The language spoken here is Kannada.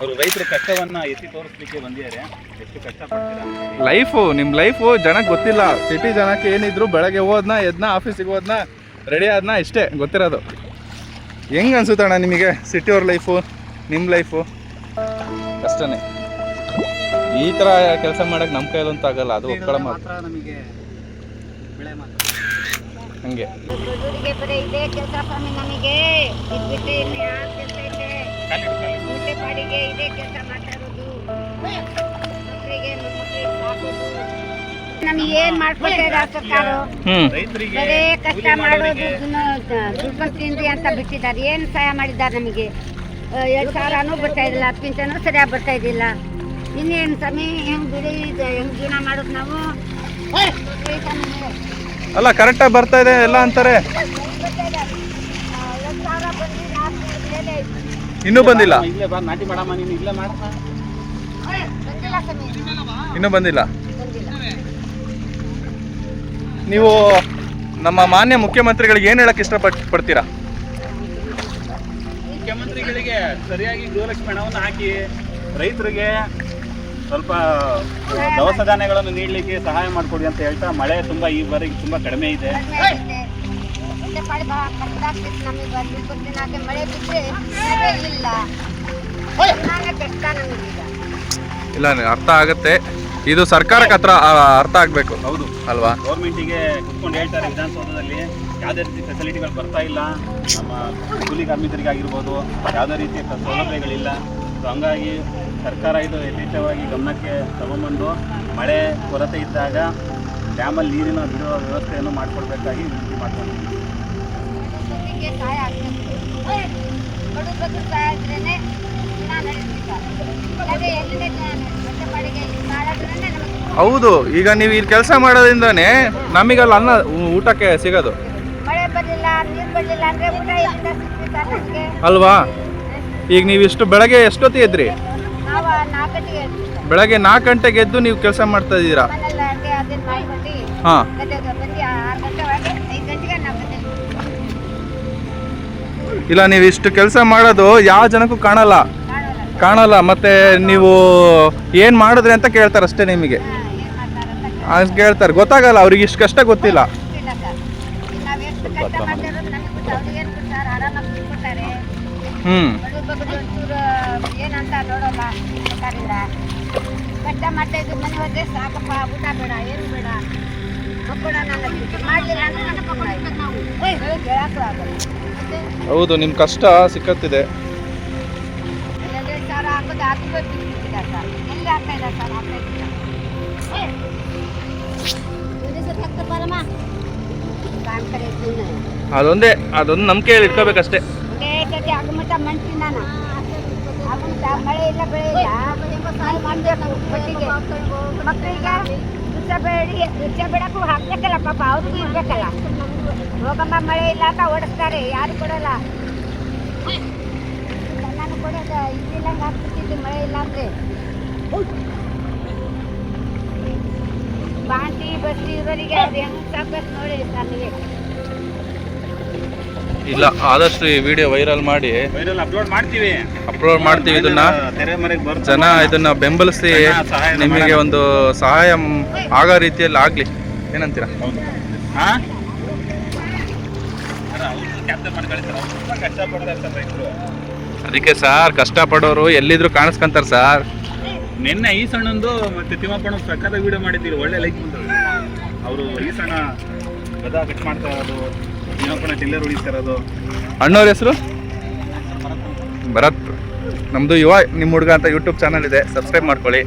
ಅವರು ರೈತರ ಕಷ್ಟವನ್ನ ಎತ್ತಿ ತೋರಿಸ್ಲಿಕ್ಕೆ ಬಂದಿದ್ದಾರೆ. ಎಷ್ಟು ಕಷ್ಟಪಡ್ತೀರಾ ಲೈಫು, ನಿಮ್ಮ ಲೈಫು ಜನಕ್ಕೆ ಗೊತ್ತಿಲ್ಲ. ಸಿಟಿ ಜನಕ್ಕೆ ಏನಿದ್ರು ಬೆಳಗ್ಗೆ ಹೋದ್ನ ಎದ್ನ ಆಫೀಸಿಗೆ ಹೋದ್ನ ರೆಡಿ ಆದ್ನ ಇಷ್ಟೇ ಗೊತ್ತಿರೋದು. ಹೆಂಗೆ ಅನ್ಸುತ್ತಣ್ಣ ನಿಮಗೆ ಸಿಟಿಯವ್ರ ಲೈಫು, ನಿಮ್ಮ ಲೈಫು? ಕಷ್ಟನೇ. ಈ ಥರ ಕೆಲಸ ಮಾಡೋಕ್ಕೆ ನಮ್ಮ ಕೈಲಂತೂ ಆಗಲ್ಲ, ಅದು ಒಕ್ಕಳ ಮಾತ್ರ ನಮಗೆ ಬೆಳೆ ಮಾತ್ರ ಹಂಗೆ. ಇದೆ ಕೆಲಸ ಸ್ವಾಮಿ, ನಮಗೆ ಇದ್ಬಿಟ್ಟು ಇನ್ನು ಯಾವ ಕೆಲಸ ಇದೆ? ಊಟ ಪಾಡಿಗೆ ಇದೇ ಕೆಲಸ ಮಾಡ್ತಾ ಇರೋದು. ಮಕ್ಕಳಿಗೆ ಸಾಕೋದು. ನಮಗೆ ಏನ್ ಮಾಡ್ಕೊಳ್ತಾ ಸರ್ಕಾರ? ಬರೇ ಕಷ್ಟ ಮಾಡೋದು, ದುಡ್ಡು ತಿಂದ್ರಿ ಅಂತ ಬಿಟ್ಟಿದ್ದಾರೆ. ಏನ್ ಸಹಾಯ ಮಾಡಿದ್ದಾರೆ ನಮಗೆ? 2,000ನೂ ಬರ್ತಾ ಇದಿಲ್ಲ, ಪಿಂಚನೂ ಸರಿಯಾಗಿ ಬರ್ತಾ ಇದ್ದಿಲ್ಲ. ಇನ್ನೇನು ಸ್ವಾಮಿ, ಹೆಂಗ್ ಬಿಡಿ ಹೆಂಗ್ ಜೀವನ ಮಾಡೋದು ನಾವು? ಅಲ್ಲ ಕರೆಕ್ಟಾಗಿ ಬರ್ತಾ ಇದೆ ಎಲ್ಲ ಅಂತಾರೆ, ಇನ್ನೂ ಬಂದಿಲ್ಲ. ನಾಟಿ ಮಾಡಮ್ಮ, ನೀನು ಇಲ್ಲೇ ಮಾಡ. ಇನ್ನೂ ಬಂದಿಲ್ಲ. ನೀವು ನಮ್ಮ ಮಾನ್ಯ ಮುಖ್ಯಮಂತ್ರಿಗಳಿಗೆ ಏನು ಹೇಳಕ್ಕೆ ಇಷ್ಟಪಡ್ತೀರಾ? ಮುಖ್ಯಮಂತ್ರಿಗಳಿಗೆ ಸರಿಯಾಗಿ ಗೃಹಲಕ್ಷ್ಮಿ ಹಣವನ್ನು ಹಾಕಿ ರೈತರಿಗೆ ಸ್ವಲ್ಪ ದವಸ ಧಾನ್ಯಗಳನ್ನು ನೀಡಲಿಕ್ಕೆ ಸಹಾಯ ಮಾಡಿಕೊಡಿ ಅಂತ ಹೇಳ್ತಾ, ಮಳೆ ತುಂಬ ಈ ಬಾರಿಗೆ ತುಂಬ ಕಡಿಮೆ ಇದೆ. ಇಲ್ಲ ಅರ್ಥ ಆಗುತ್ತೆ, ಇದು ಸರ್ಕಾರಕ್ಕೆ ಹತ್ರ ಅರ್ಥ ಆಗಬೇಕು. ಹೌದು ಅಲ್ವಾ? ಗೌರ್ಮೆಂಟಿಗೆ ಕುತ್ಕೊಂಡು ಹೇಳ್ತಾರೆ ವಿಧಾನಸೌಧದಲ್ಲಿ ಯಾವುದೇ ರೀತಿ ಫೆಸಿಲಿಟಿಗಳು ಬರ್ತಾ ಇಲ್ಲ, ನಮ್ಮ ಕೂಲಿ ಕಾರ್ಮಿಕರಿಗಾಗಿರ್ಬೋದು ಯಾವುದೇ ರೀತಿಯ ಸೌಲಭ್ಯಗಳಿಲ್ಲ. ಸೊ ಹಂಗಾಗಿ ಸರ್ಕಾರ ಇದು ಯಥೇಚ್ಛವಾಗಿ ಗಮನಕ್ಕೆ ತಗೊಂಡ್ಬಂದು ಮಳೆ ಕೊರತೆ ಇದ್ದಾಗ ಡ್ಯಾಮಲ್ಲಿ ನೀರಿನ ಬಿಡುವ ವ್ಯವಸ್ಥೆಯನ್ನು ಮಾಡಿಕೊಡ್ಬೇಕಾಗಿ ವಿನಂತಿ ಮಾಡ್ಕೊಂಡಿದ್ದೀವಿ. ಹೌದು, ಈಗ ನೀವು ಇಲ್ಲಿ ಕೆಲಸ ಮಾಡೋದ್ರಿಂದಾನೇ ನಮಗಲ್ಲ ಅನ್ನ ಊಟಕ್ಕೆ ಸಿಗೋದು ಅಲ್ವಾ? ಈಗ ನೀವು ಇಷ್ಟು ಬೆಳಗ್ಗೆ ಎಷ್ಟೊತ್ತಿಗೆ ಎದ್ರಿ? ಬೆಳಗ್ಗೆ 4 ಗಂಟೆಗೆ ಎದ್ದು ನೀವು ಕೆಲಸ ಮಾಡ್ತಾ ಇದ್ದೀರಾ? ಹಾಂ. ಇಲ್ಲ, ನೀವು ಇಷ್ಟು ಕೆಲಸ ಮಾಡೋದು ಯಾವ ಜನಕ್ಕೂ ಕಾಣಲ್ಲ. ಮತ್ತೆ ನೀವು ಏನು ಮಾಡಿದ್ರಿ ಅಂತ ಕೇಳ್ತಾರೆ ಅಷ್ಟೇ, ನಿಮಗೆ ಅಷ್ಟು ಕೇಳ್ತಾರೆ, ಗೊತ್ತಾಗಲ್ಲ ಅವ್ರಿಗೆ. ಇಷ್ಟು ಕಷ್ಟ ಗೊತ್ತಿಲ್ಲ. ಏನಂತ ನೋಡೋಲ್ಲ, ಕಷ್ಟ ಮಾಡ್ತಾ ಇದ್ದು ಮನೆ ಹೋದ್ರೆ ಸಾಕಪ್ಪ, ಊಟ ಬೇಡ, ಏನು ಬೇಡ, ಹೌದು, ನಿಮ್ಮ ಕಷ್ಟ ಸಿಕ್ಕತ್ತಿದೆ. ಅದೊಂದು ನಂಬಿಕೆಯಲ್ಲಿ ಇಟ್ಕೋಬೇಕಷ್ಟೇ. ಮಳೆ ಇಲ್ಲ, ಬೆಳೆ ಇಲ್ಲ, ಮಕ್ಕಳಿಗೆ ರಿಕ್ಷಾ ಬೇಡಕ್ಕೂ ಹಾಕ್ಬೇಕಲ್ಲ, ಪಾಪ ಅವ್ರಿಗೂ ಇರ್ಬೇಕಲ್ಲ. ಹೋಗಮ್ಮ ಮಳೆ ಇಲ್ಲ ಅಂತ ಓಡಿಸ್ತಾರೆ, ಯಾರು ಕೊಡಲ್ಲ. ನಾನು ಕೊಡೋದು ಇದ್ದಿಲ್ಲಂಗೆ ಹಾಕ್ಬಿಟ್ಟಿದ್ದು ಮಳೆ ಇಲ್ಲ ಅಂದ್ರೆ. ಬಾಂಟಿ ಬಸ್ಸಿ ಇವರಿಗೆ ಅದು ಹೆಂಗೆ ಸಾಕ್ಬೇಕು ನೋಡಿ ಸರ್ ನೀವೇ. ಇಲ್ಲ, ಆದಷ್ಟು ಈ ವಿಡಿಯೋ ವೈರಲ್ ಅಪ್ಲೋಡ್ ಮಾಡ್ತೀವಿ. ಇದನ್ನ ಜನ ಇದನ್ನ ಬೆಂಬಲಿಸಿ ನಿಮಗೆ ಒಂದು ಸಹಾಯ ಆಗೋ ರೀತಿಯಲ್ಲಿ ಆಗ್ಲಿ. ಏನಂತೀರಾ? ಅದಕ್ಕೆ ಸಾರ್, ಕಷ್ಟಪಡೋರು ಎಲ್ಲಿದ್ರು ಕಾಣಿಸ್ಕೊಂತಾರೆ ಸಾರ್. ನಿನ್ನೆ ಈ ಸಣ್ಣಂದು ಮತ್ತೆ ತಿಮ್ಮಪ್ಪನ ಸಕ್ಕದ ವಿಡಿಯೋ ಮಾಡಿದ್ದೀರಿ, ಒಳ್ಳೆ ಲೈಕ್ ಬಂದರು. ಅವರು ಈ ಸಣ್ಣ ಗದ ಕಟ್ ಮಾಡ್ತಾ ಇರೋದು, ತಿಮ್ಮಪ್ಪನ ಟಿಲ್ಲರ್ ಹೊಡಿತಾ ಇರೋದು. ಅಣ್ಣವ್ರ ಹೆಸರು ಭರತ್. ನಮ್ಮದು ಯುವ ನಿಮ್ಮ ಹುಡುಗ ಅಂತ ಯೂಟ್ಯೂಬ್ ಚಾನಲ್ ಇದೆ, ಸಬ್ಸ್ಕ್ರೈಬ್ ಮಾಡ್ಕೊಳ್ಳಿ.